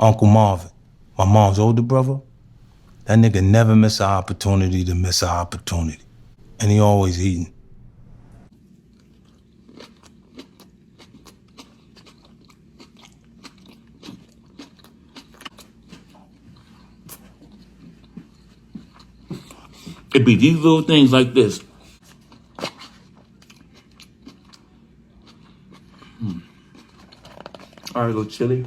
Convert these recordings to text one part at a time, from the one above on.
Uncle Marvin, my mom's older brother, that nigga never miss an opportunity to miss an opportunity. And he always eating. It be these little things like this. All right, go chili.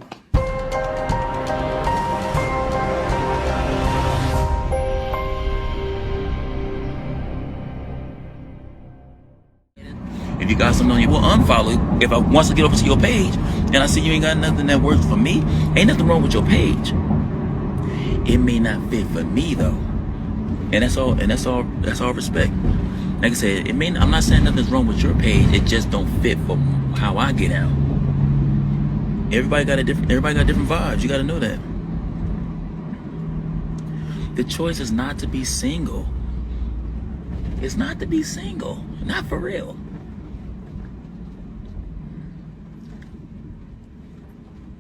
If you got something on you, well, unfollow. If once I get over to your page and I see you ain't got nothing that works for me, ain't nothing wrong with your page. It may not fit for me though, and that's all. And that's all respect. Like I said, I'm not saying nothing's wrong with your page. It just don't fit for how I get out. Everybody got different vibes. You got to know that. The choice is not to be single. It's not to be single. Not for real.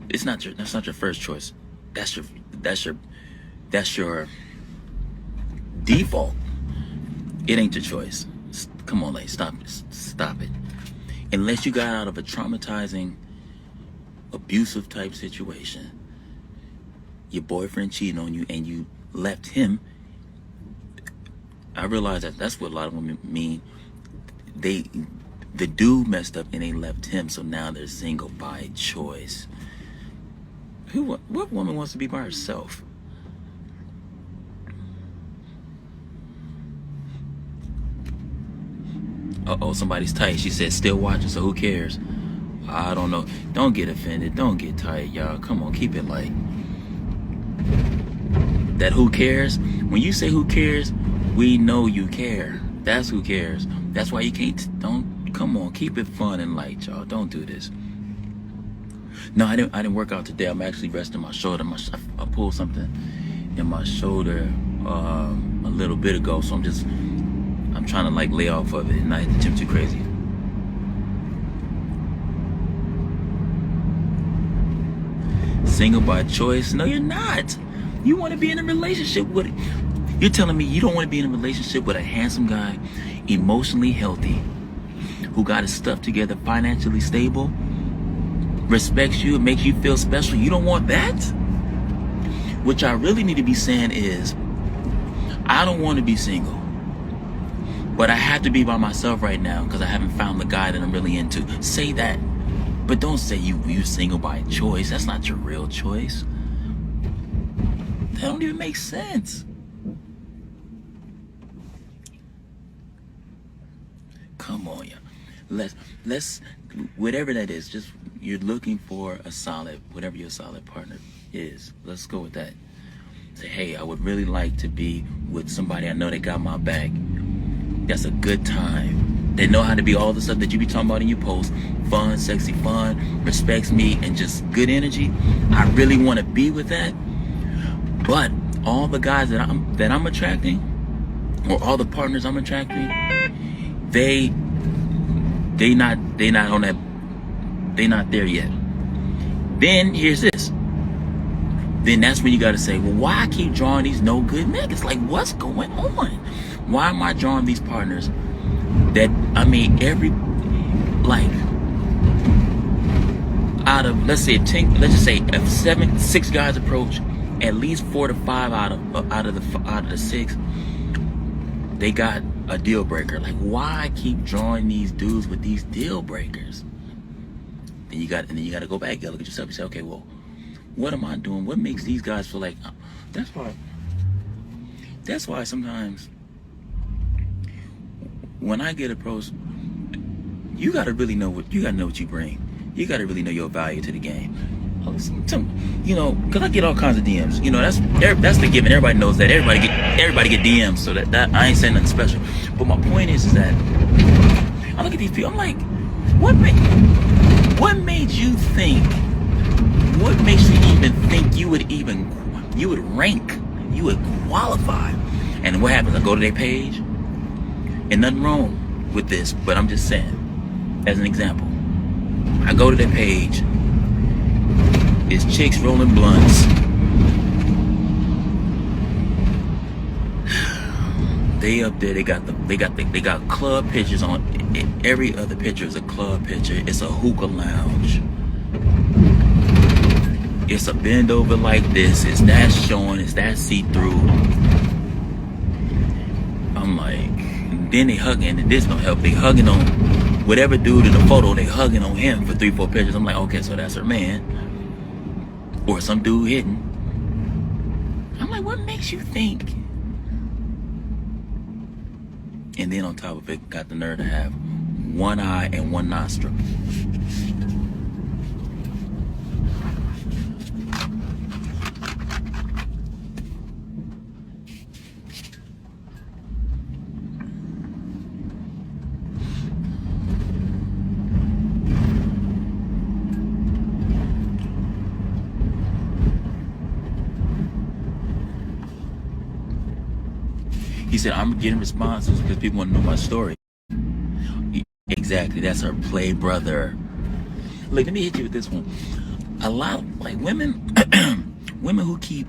That's not your first choice. That's your default. It ain't your choice. Come on, lady, stop it. Unless you got out of a traumatizing, abusive type situation, your boyfriend cheating on you and you left him. I realize that's what a lot of women mean. The dude messed up and they left him, so now they're single by choice. What woman wants to be by herself? Uh-oh, somebody's tight. She said still watching, so who cares? I don't know. Don't get offended. Don't get tight, y'all. Come on, keep it light. That who cares? When you say who cares, we know you care. That's who cares. That's why you can't, come on, keep it fun and light, y'all. Don't do this. No, I didn't work out today. I'm actually resting my shoulder. I pulled something in my shoulder a little bit ago, so I'm trying to like lay off of it and not hit the gym too crazy. Single by choice? No, you're not. You want to be in a relationship with it. You're telling me you don't want to be in a relationship with a handsome guy, emotionally healthy, who got his stuff together, financially stable, respects you, makes you feel special. You don't want that? What I really need to be saying is, I don't want to be single, but I have to be by myself right now because I haven't found the guy that I'm really into. Say that. But don't say you're single by choice. That's not your real choice. That don't even make sense. Come on, yeah. Let's whatever that is, just you're looking for a solid, whatever your solid partner is. Let's go with that. Say, hey, I would really like to be with somebody I know that got my back. That's a good time. They know how to be all the stuff that you be talking about in your post. Fun, sexy fun, respects me, and just good energy. I really want to be with that. But all the guys that I'm attracting, or all the partners I'm attracting, they not on that. They not there yet. Then here's this. Then that's when you gotta say, well, why I keep drawing these no good niggas? Like, what's going on? Why am I drawing these partners that, I mean, out of, let's say 10, let's just say if 6 guys approach, at least 4 to 5 out of the 6, they got a deal breaker. Like, why I keep drawing these dudes with these deal breakers? Then you got to go back and look at yourself and say, okay, well, what am I doing? What makes these guys feel like? That's why sometimes when I get approached, you gotta really know what you bring. You gotta really know your value to the game. You know, cause I get all kinds of DMs. You know, that's the given. Everybody knows that. Everybody get DMs. So that I ain't saying nothing special. But my point is that I look at these people. I'm like, what made you think? What makes you even think you would rank, you would qualify? And what happens? I go to their page, and nothing wrong with this, but I'm just saying, as an example, I go to their page, It's chicks rolling blunts. They up there. They got club pictures on. Every other picture is a club picture. It's a hookah lounge. It's a bend over like this. It's that showing. It's that see through. I'm like, then they hugging, and this don't help. They hugging on whatever dude in the photo. They hugging on him for 3-4 pictures. I'm like, okay, so that's her man, or some dude hitting. I'm like, what makes you think? And then on top of it, got the nerve to have one eye and one nostril. He said, I'm getting responses because people want to know my story. Exactly, that's her play brother. Look, let me hit you with this one. A lot of, like, women, women who keep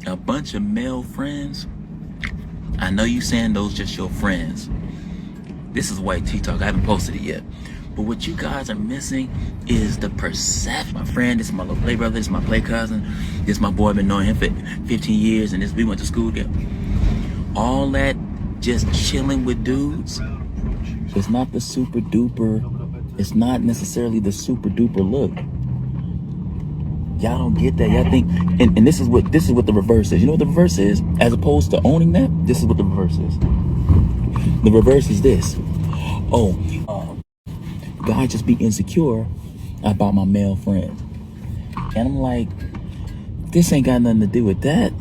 a bunch of male friends, I know you saying those just your friends. This is white tea talk, I haven't posted it yet. But what you guys are missing is the perception. My friend, this is my little play brother, this is my play cousin, this is my boy, I've been knowing him for 15 years, and we went to school together. All that just chilling with dudes, it's not the super duper, it's not necessarily the super duper look. Y'all don't get that. Y'all think, and this is what the reverse is. You know what the reverse is? As opposed to owning that, this is what the reverse is. The reverse is this. Guy just be insecure about my male friend. And I'm like, this ain't got nothing to do with that.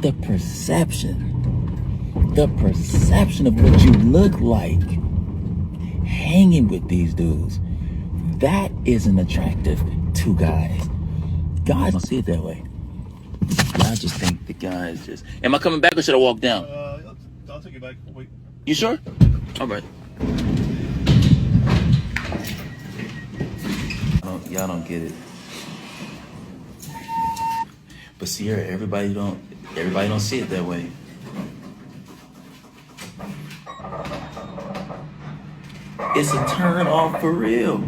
The perception of what you look like hanging with these dudes, that isn't attractive to guys. Guys don't see it that way. I just think the guys just... Am I coming back or should I walk down? I'll take you back. Wait. You sure? All right. Y'all don't get it. But Sierra, everybody don't see it that way. It's a turn off for real.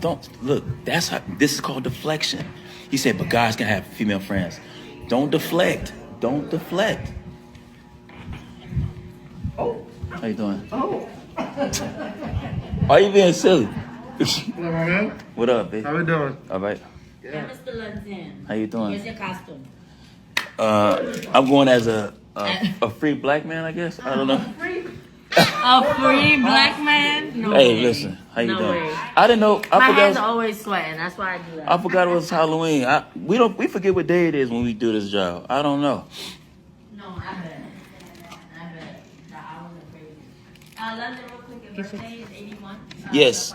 Don't look. That's how. This is called deflection. He said, but guys can have female friends. Don't deflect. Don't deflect. Oh. How you doing? Oh. Are you being silly? Hello, my man. What up, babe? How we doing? All right. Yeah, Mr. London. How you doing? Here's your costume. I'm going as a free black man, I guess. I don't know. A free black man? No Hey, way. listen. How you No doing? way. I didn't know. My hands forgot. are always sweating. That's why I do that. I forgot it was Halloween. We forget what day it is when we do this job. I don't know. No, I bet. The hours are crazy. London, real quick. Your birthday is 81? Yes.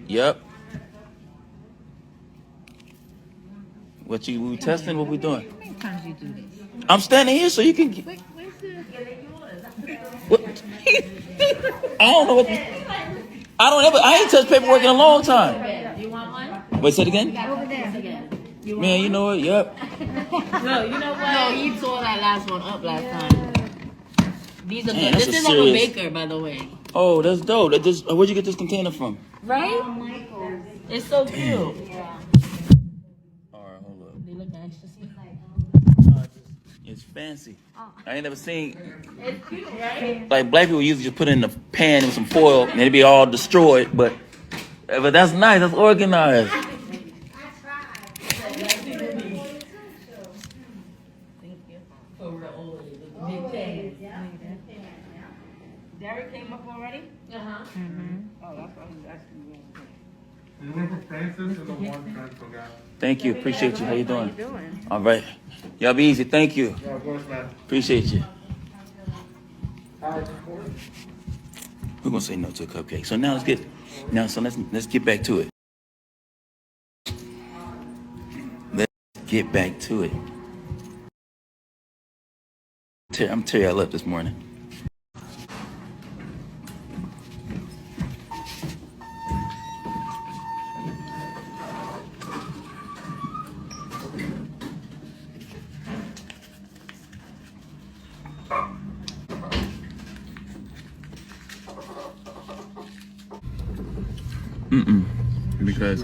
Yep. What we testing? What we doing? How many times you do this? I'm standing here so you can get. Where's the... What? I don't know what. I ain't touched paperwork in a long time. You want one? Wait, say it again. Over there. Man, you know what? Yep. No, you know what? No, he tore that last one up last time. These are Man, good. that's This a is like a serious- baker, by the way. Oh, that's dope. Where'd you get this container from? Right? It's so cute. All right, hold up. They look extra sweet. It's fancy. I ain't never seen. It's cute, right? Like black people usually just put it in a pan with some foil and it'd be all destroyed. But that's nice. That's organized. Thank you. For real old. Big thing. Derek came up already? Uh-huh. Oh, that's what I'm asking you. The one for Francis or the one Francis guy? Thank you. Appreciate you. How you doing? Doing? All right. Y'all be easy. Thank you. Yeah, of course, man. Appreciate you. Hi. We're gonna say no to a cupcake. So now let's get back to it. Let's get back to it. I'm tearing y'all up this morning. Because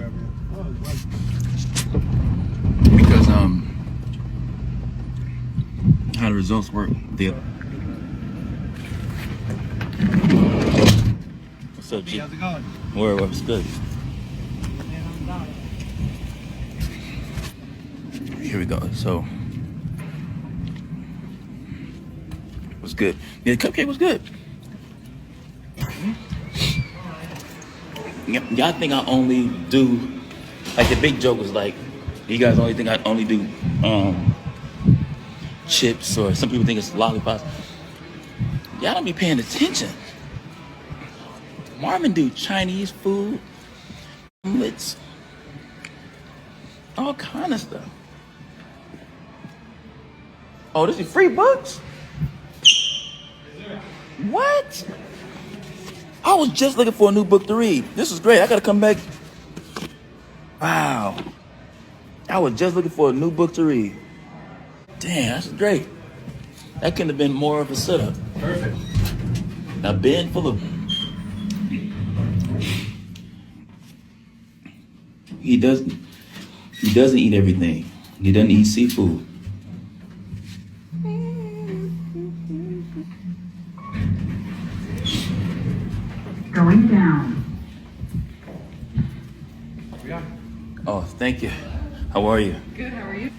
how the results work. What's up, G? How's it going? What's good? Here we go. So, what's good? Yeah, the cupcake was good. Y'all think I only do, like the big joke was like, you guys only think I only do chips, or some people think it's lollipops. Y'all don't be paying attention. Marvin do Chinese food, omelets, all kind of stuff. Oh, this is free books? What? I was just looking for a new book to read. This is great. I gotta come back. Wow. I was just looking for a new book to read. Damn, that's great. That couldn't have been more of a setup. Perfect. A bin full of. He doesn't eat everything. He doesn't eat seafood. Going down. Yeah. Oh, thank you. How are you? Good, how are you?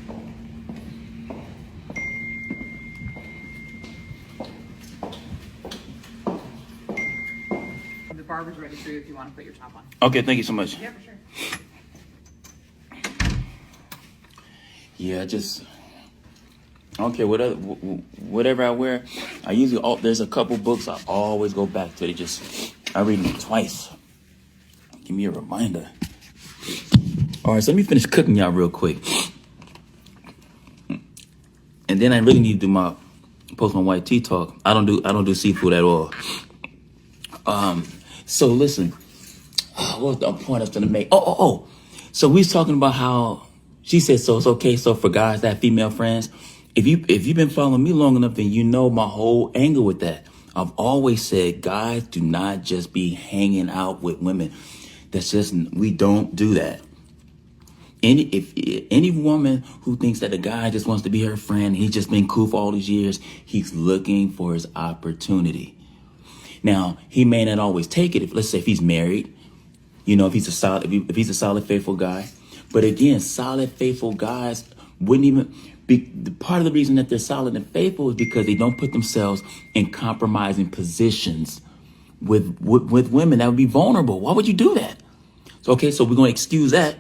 The barber's ready for you if you want to put your top on. Okay, thank you so much. Yeah, for sure. Yeah, I don't care whatever I wear. I usually, there's a couple books I always go back to. I read them twice. Give me a reminder. All right, so let me finish cooking y'all real quick. And then I really need to post my white tea talk. I don't do seafood at all. So listen, what was the point I was gonna make? Oh. So we was talking about how she said, so it's okay. So for guys that have female friends, if you've been following me long enough, then you know my whole angle with that. I've always said guys do not just be hanging out with women. We don't do that. Any woman who thinks that a guy just wants to be her friend, he's just been cool for all these years, he's looking for his opportunity. Now, he may not always take it. Let's say if he's married, if he's a solid, faithful guy. But again, solid, faithful guys wouldn't even be. Part of the reason that they're solid and faithful is because they don't put themselves in compromising positions with women that would be vulnerable. Why would you do that? So we're gonna excuse that.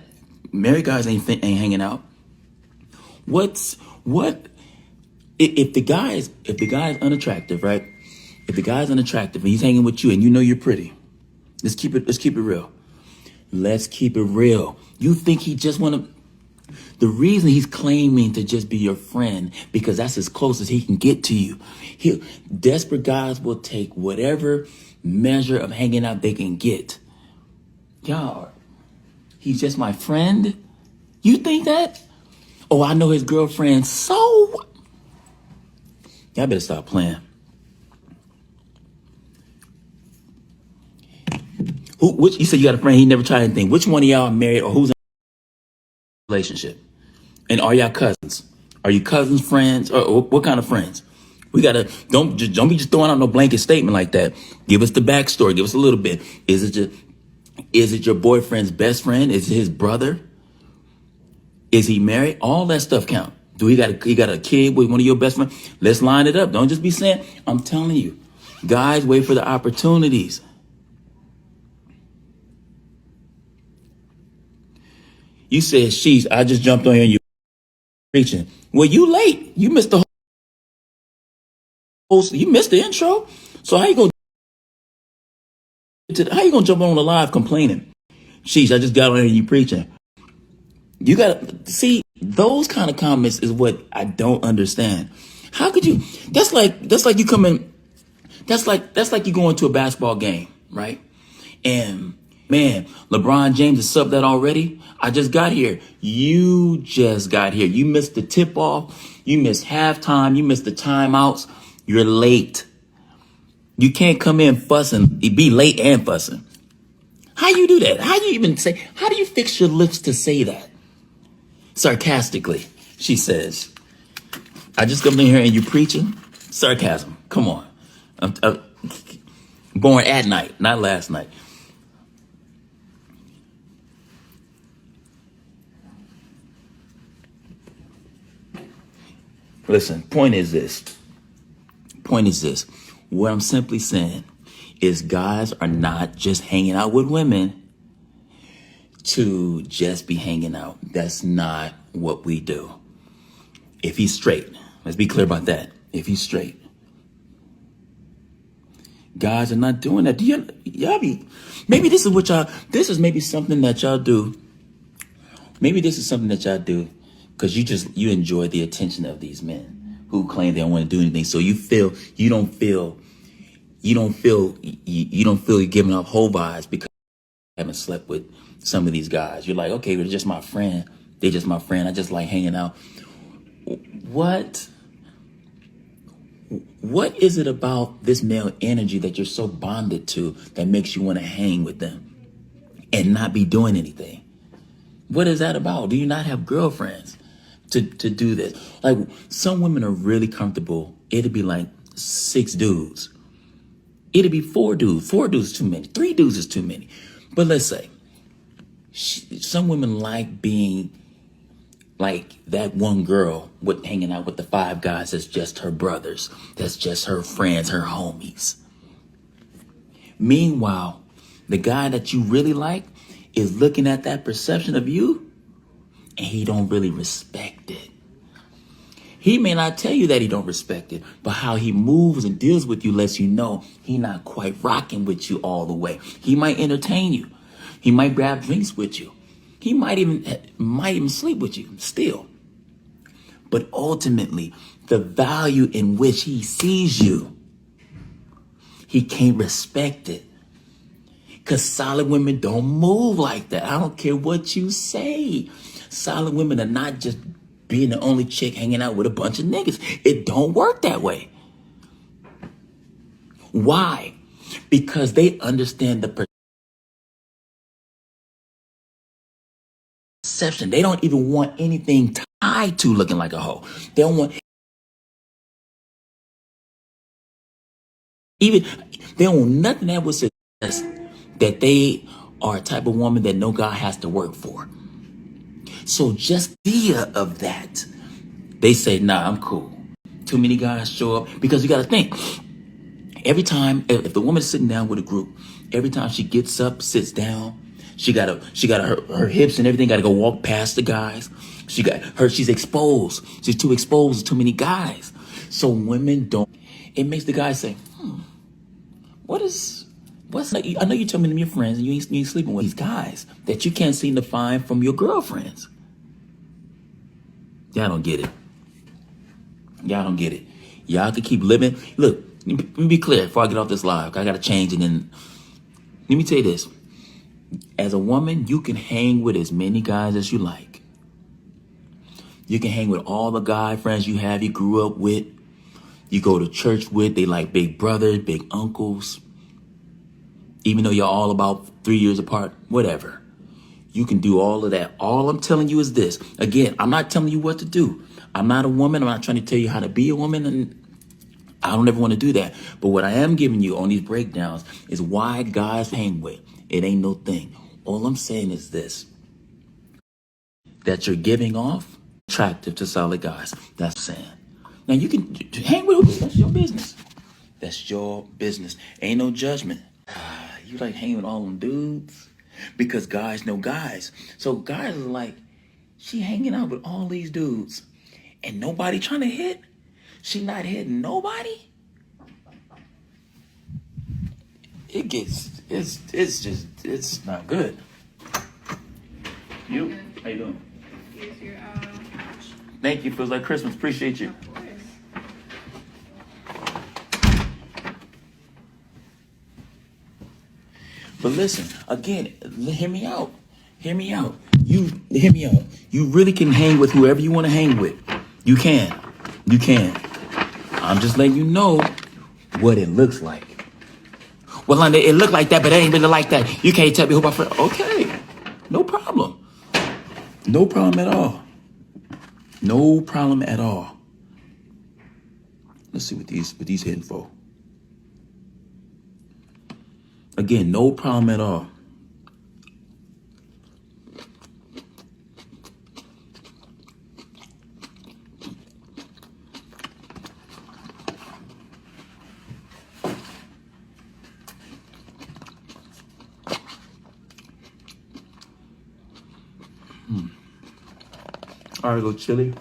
Married guys ain't hanging out. What if the guy is unattractive, right? If the guy's unattractive and he's hanging with you and you know you're pretty, let's keep it real. Let's keep it real. You think he just the reason he's claiming to just be your friend, because that's as close as he can get to you. Desperate guys will take whatever measure of hanging out they can get. Y'all, he's just my friend? You think that? Oh, I know his girlfriend, so y'all better stop playing. You said you got a friend, he never tried anything. Which one of y'all married, or who's in a relationship? And are y'all cousins? Are you cousins, friends, or what kind of friends? We gotta, don't be just throwing out no blanket statement like that. Give us the backstory, give us a little bit. Is it your boyfriend's best friend? Is it his brother? Is he married? All that stuff count. He got a kid with one of your best friends? Let's line it up. Don't just be saying, I'm telling you. Guys, wait for the opportunities. You said, sheesh, I just jumped on here and you preaching. Well, you late. You missed the whole, you missed the intro. So how you gonna jump on the live complaining? Sheesh, I just got on here and you preaching. You gotta see, those kind of comments is what I don't understand. How could you, that's like you coming, that's like you going to a basketball game, right? And man, LeBron James has subbed that already. I just got here. You just got here. You missed the tip off. You missed halftime. You missed the timeouts. You're late. You can't come in fussing, be late and fussing. How you do that? How do you fix your lips to say that? Sarcastically, she says, I just come in here and you preaching? Sarcasm. Come on. I'm born at night, not last night. Listen, point is this. What I'm simply saying is guys are not just hanging out with women to just be hanging out. That's not what we do. If he's straight, let's be clear about that. If he's straight, guys are not doing that. Maybe this is maybe something that y'all do. Maybe this is something that y'all do because you enjoy the attention of these men who claim they don't want to do anything. So you don't feel you're giving up whole vibes because you haven't slept with some of these guys. You're like, okay, they're just my friend. They're just my friend. I just like hanging out. What is it about this male energy that you're so bonded to that makes you want to hang with them and not be doing anything? What is that about? Do you not have girlfriends to do this? Like, some women are really comfortable. It'd be like 6 dudes. It'd be 4 dudes. 4 dudes is too many. 3 dudes is too many. But let's say some women like being like that one girl with hanging out with the 5 guys that's just her brothers, that's just her friends, her homies. Meanwhile, the guy that you really like is looking at that perception of you and he don't really respect it. He may not tell you that he don't respect it, but how he moves and deals with you lets you know he not quite rocking with you all the way. He might entertain you. He might grab drinks with you. He might even sleep with you still. But ultimately, the value in which he sees you, he can't respect it. Because solid women don't move like that. I don't care what you say. Solid women are not just being the only chick hanging out with a bunch of niggas. It don't work that way. Why? Because they understand the perception. They don't even want anything tied to looking like a hoe. They don't want nothing that would suggest that they are a type of woman that no guy has to work for. So just the idea of that, they say, nah, I'm cool. Too many guys show up because you got to think. Every time, if the woman's sitting down with a group, every time she gets up, sits down, she got her hips and everything got to go walk past the guys. She's exposed. She's too exposed to too many guys. So women don't. It makes the guy say, what's like? I know you told me them your friends and you ain't sleeping with these guys that you can't seem to find from your girlfriends. Y'all don't get it. Y'all don't get it. Y'all can keep living. Look, let me be clear before I get off this live. I got to change it. And let me tell you this. As a woman, you can hang with as many guys as you like. You can hang with all the guy friends you have, you grew up with, you go to church with. They like big brothers, big uncles. Even though you're all about 3 years apart, whatever. You can do all of that. All I'm telling you is this. Again, I'm not telling you what to do. I'm not a woman. I'm not trying to tell you how to be a woman. And I don't ever want to do that. But what I am giving you on these breakdowns is why guys hang with. It ain't no thing. All I'm saying is this. That you're giving off attractive to solid guys. That's what I'm saying. Now you can hang with them. That's your business. That's your business. Ain't no judgment. You like hanging with all them dudes? Because guys know guys. So guys are like, she hanging out with all these dudes and nobody trying to hit? She not hitting nobody? It's not good. You? How you doing? Here's your Thank you. Feels like Christmas. Appreciate you. of course. But listen, again, hear me out. Hear me out. You hear me out. You really can hang with whoever you want to hang with. You can. You can. I'm just letting you know what it looks like. Well, London, it looked like that, but it ain't really like that. You can't tell me who my friend. Okay, no problem. No problem at all. No problem at all. Let's see what these hitting for. Again, no problem at all. All right, go chili.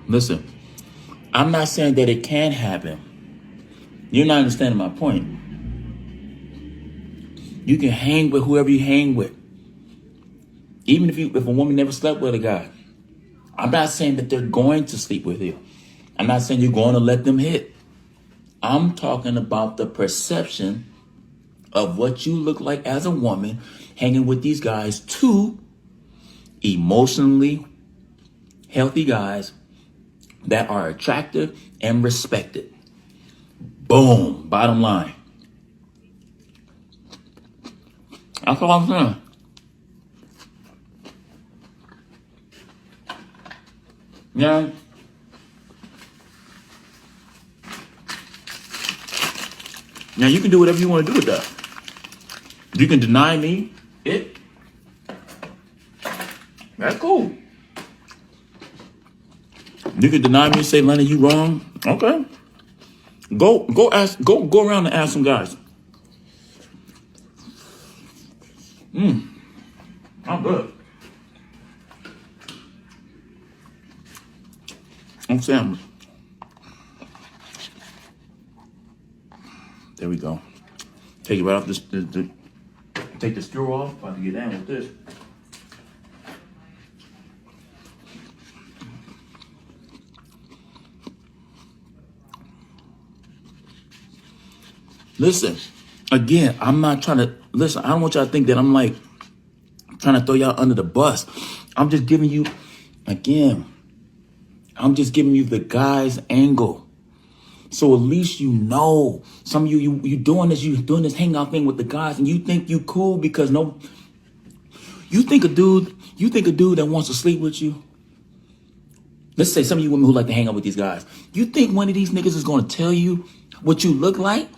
Listen, I'm not saying that it can happen. You're not understanding my point. You can hang with whoever you hang with. Even if a woman never slept with a guy. I'm not saying that they're going to sleep with you. I'm not saying you're going to let them hit. I'm talking about the perception of what you look like as a woman hanging with these guys, two emotionally healthy guys that are attractive and respected. Boom. Bottom line. That's all I'm saying. Yeah. Now you can do whatever you want to do with that. You can deny me it. That's cool. You can deny me, say, Lenny, you wrong. Okay. Go around and ask some guys. I'm good. I'm saying. There we go. Take it right off this. Take the screw off. About to get down with this. Listen, again, I'm not trying to listen. I don't want y'all to think that I'm like trying to throw y'all under the bus. I'm just giving you, again, I'm just giving you the guy's angle. So at least you know. Some of you doing this hangout thing with the guys, and you think you cool because you think a dude that wants to sleep with you. Let's say some of you women who like to hang out with these guys. You think one of these niggas is going to tell you what you look like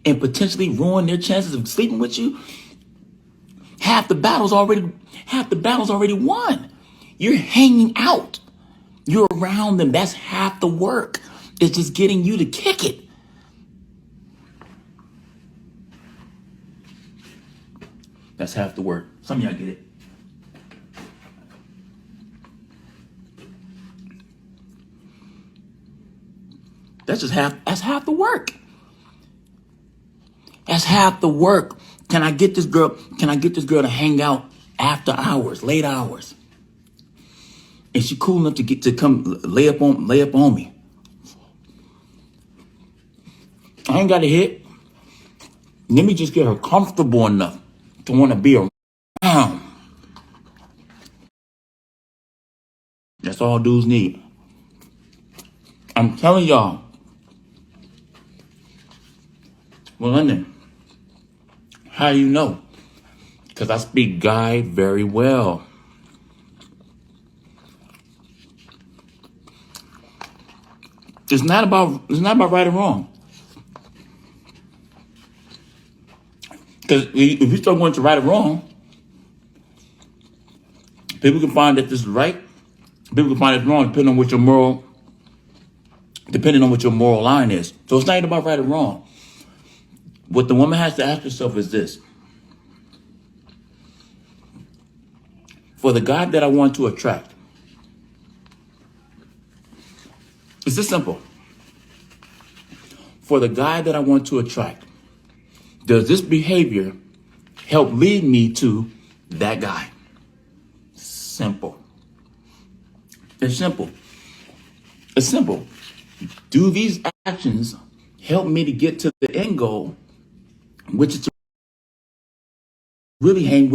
and potentially ruin their chances of sleeping with you? Half the battle's already won. You're hanging out. You're around them. That's half the work. It's just getting you to kick it. That's half the work. Some of y'all get it. That's half the work. That's half the work. Can I get this girl to hang out after hours, late hours? And she cool enough to come lay up on me. I ain't got to hit. Let me just get her comfortable enough to want to be around. That's all dudes need. I'm telling y'all. Well, London, how do you know? Because I speak guy very well. It's not about right or wrong. Because if you start going to right or wrong, people can find that this is right. People can find it wrong depending on what your moral line is. So it's not even about right or wrong. What the woman has to ask herself is this. For the guy that I want to attract, it's this simple. For the guy that I want to attract, does this behavior help lead me to that guy? Simple. It's simple. It's simple. Do these actions help me to get to the end goal, which is to really hang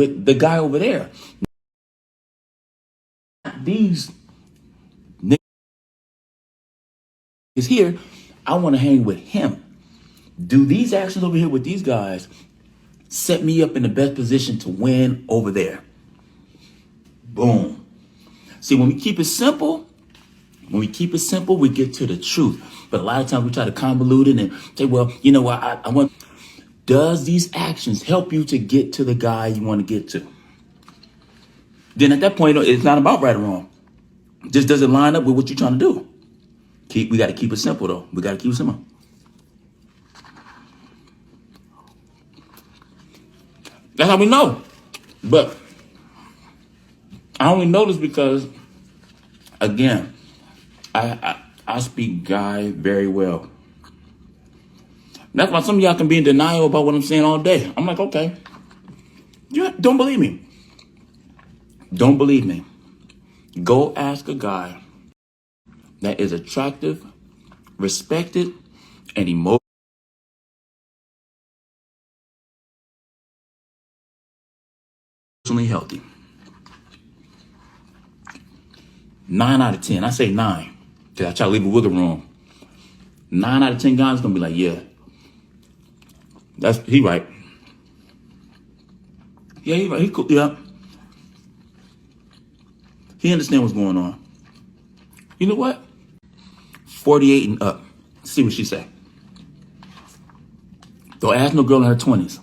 is here. I want to hang with him. Do these actions over here with these guys set me up in the best position to win over there? Boom. See, when we keep it simple, we get to the truth. But a lot of times we try to convolute it and say, well, you know what, I want. Does these actions help you to get to the guy you want to get to? Then at that point, it's not about right or wrong. Just does it line up with what you're trying to do? We got to keep it simple, though. We got to keep it simple. That's how we know. But I only know this because, again, I speak Guy very well. That's why some of y'all can be in denial about what I'm saying all day. I'm like, okay. You don't believe me. Don't believe me. Go ask a guy that is attractive, respected, and emotionally healthy. 9 out of 10. I say 9. Because I try to leave a wiggle room. 9 out of 10 guys going to be like, yeah. He right. Yeah, he right. He cool. Yeah. He understand what's going on. You know what? 48 and up. See what she say. Don't ask no girl in her 20s.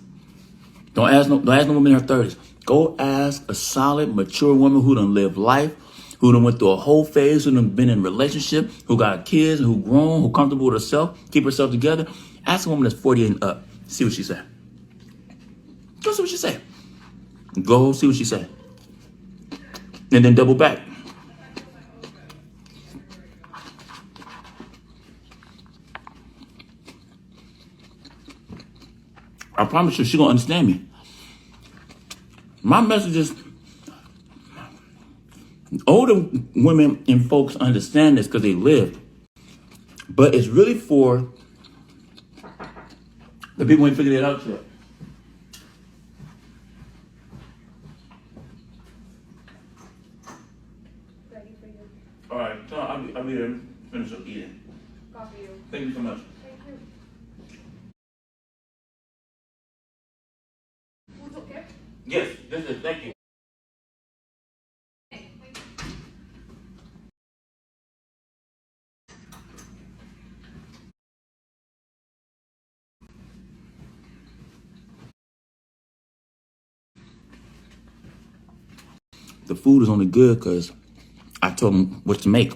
Don't ask no woman in her 30s. Go ask a solid, mature woman who done lived life, who done went through a whole phase, who done been in a relationship, who got kids, who grown, who comfortable with herself, keep herself together. Ask a woman that's 48 and up. See what she say. Go see what she say. Go see what she say. And then double back. I promise you, she gonna understand me. My message is, older women and folks understand this because they lived. But it's really for the people who ain't figured it out yet. Ready for you. All right, so I'll be there. Finish up eating. Coffee you. Thank you so much. Thank you. Food's okay? Yes, this is. Thank you. The food is only good because I told them what to make.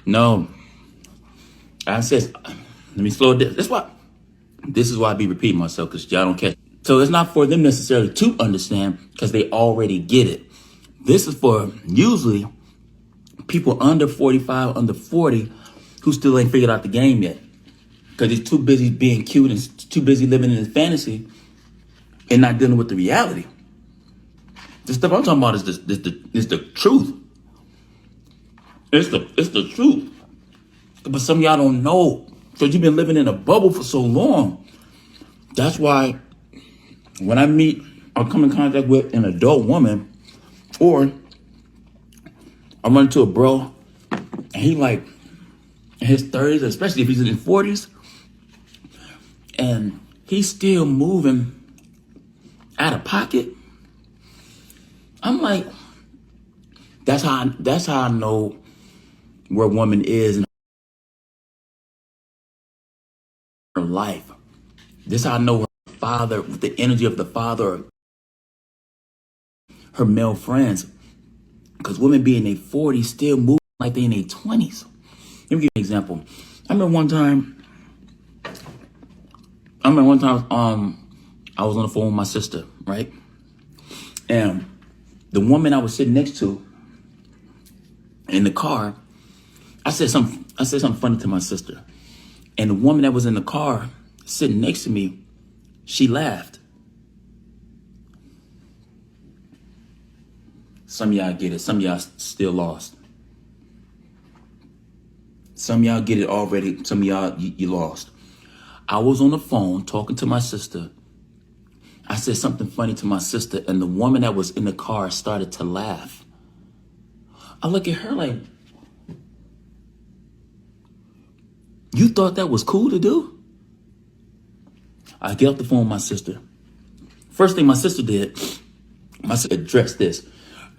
No. I said, let me slow it down. This is why I be repeating myself, because y'all don't catch it. So it's not for them necessarily to understand because they already get it. This is for usually people under 45, under 40 who still ain't figured out the game yet. Because he's too busy being cute and too busy living in his fantasy and not dealing with the reality. The stuff I'm talking about is the truth. It's the truth. But some of y'all don't know because you've been living in a bubble for so long. That's why when I meet or come in contact with an adult woman, or I run into a bro and he like in his 30s, especially if he's in his 40s, and he's still moving out of pocket. I'm like, that's how I know where a woman is in her life. This is how I know her father, with the energy of the father, her male friends. Because women be in their 40s still moving like they in their 20s. Let me give you an example. I remember one time I was on the phone with my sister, right? And the woman I was sitting next to in the car, I said something funny to my sister. And the woman that was in the car sitting next to me, she laughed. Some of y'all get it. Some of y'all still lost. Some of y'all get it already. Some of y'all, you lost. I was on the phone talking to my sister, I said something funny to my sister, and the woman that was in the car started to laugh. I look at her like, you thought that was cool to do? I get off the phone with my sister. First thing my sister did, my sister addressed this.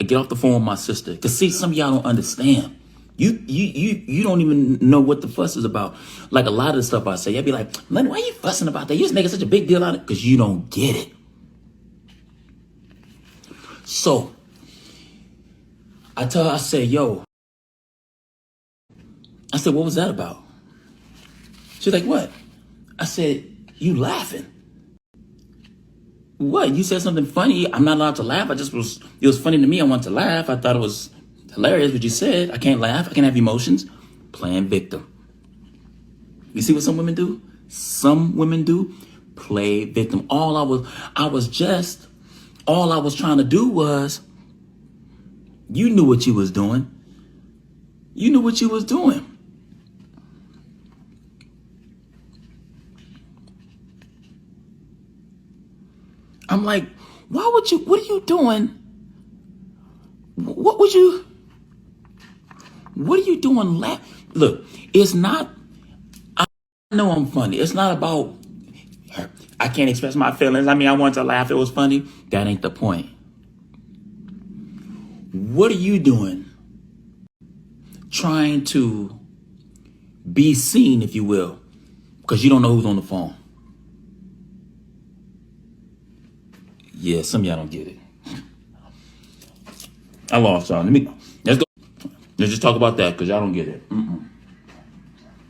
I get off the phone with my sister. Cause see, some of y'all don't understand. You don't even know what the fuss is about. Like a lot of the stuff I say, I'd be like, man, why are you fussing about that? You just making such a big deal out of it. Cause you don't get it. So I tell her, I say, yo, I said, what was that about? She's like, what? I said, you laughing. What? You said something funny. I'm not allowed to laugh. It was funny to me. I wanted to laugh. I thought it was hilarious what you said. I can't laugh. I can't have emotions. Playing victim. You see what some women do? Some women do play victim. All I was trying to do was, you knew what you was doing. You knew what you was doing. I'm like, what are you doing? What are you doing? Look, it's not, I know I'm funny. It's not about, I can't express my feelings. I mean, I wanted to laugh. It was funny. That ain't the point. What are you doing? Trying to be seen, if you will, because you don't know who's on the phone. Yeah, some of y'all don't get it. I lost y'all. Let's go. Let's just talk about that because y'all don't get it.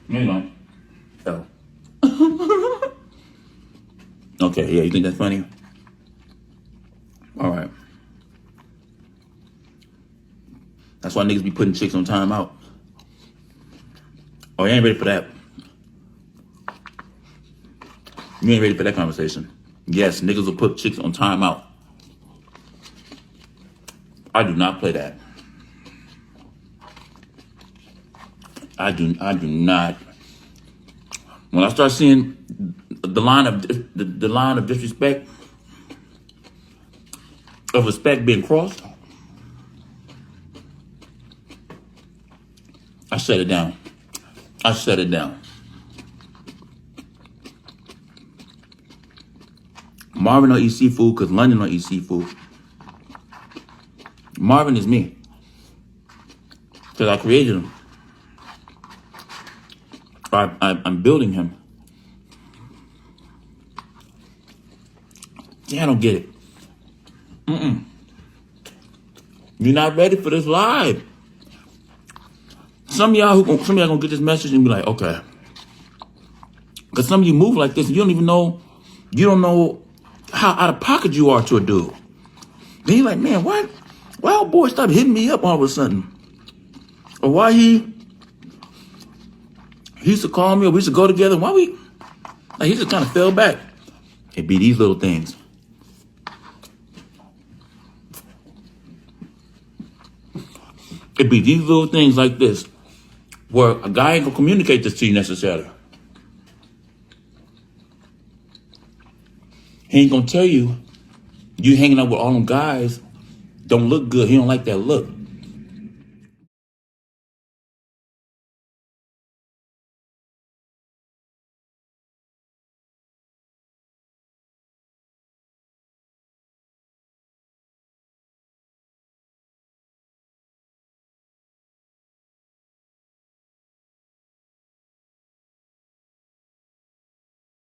You know. Oh. Okay, yeah, you think that's funny? All right. That's why niggas be putting chicks on timeout. Oh, you ain't ready for that. You ain't ready for that conversation. Yes, niggas will put chicks on timeout. I do not play that. I do not. When I start seeing the line of disrespect, of respect being crossed, I shut it down. I shut it down. Marvin don't eat seafood because London don't eat seafood. Marvin is me. Because I created him. I'm building him. Yeah, I don't get it. You're not ready for this live. Some of y'all gonna get this message and be like, okay. Because some of you move like this and you don't know how out of pocket you are to a dude. Then you're like, man, why old boy stop hitting me up all of a sudden? Or why he used to call me, or we used to go together. He just kind of fell back. It be these little things. It be these little things like this, where a guy ain't gonna communicate this to you necessarily. He ain't gonna tell you hanging out with all them guys don't look good. He don't like that look.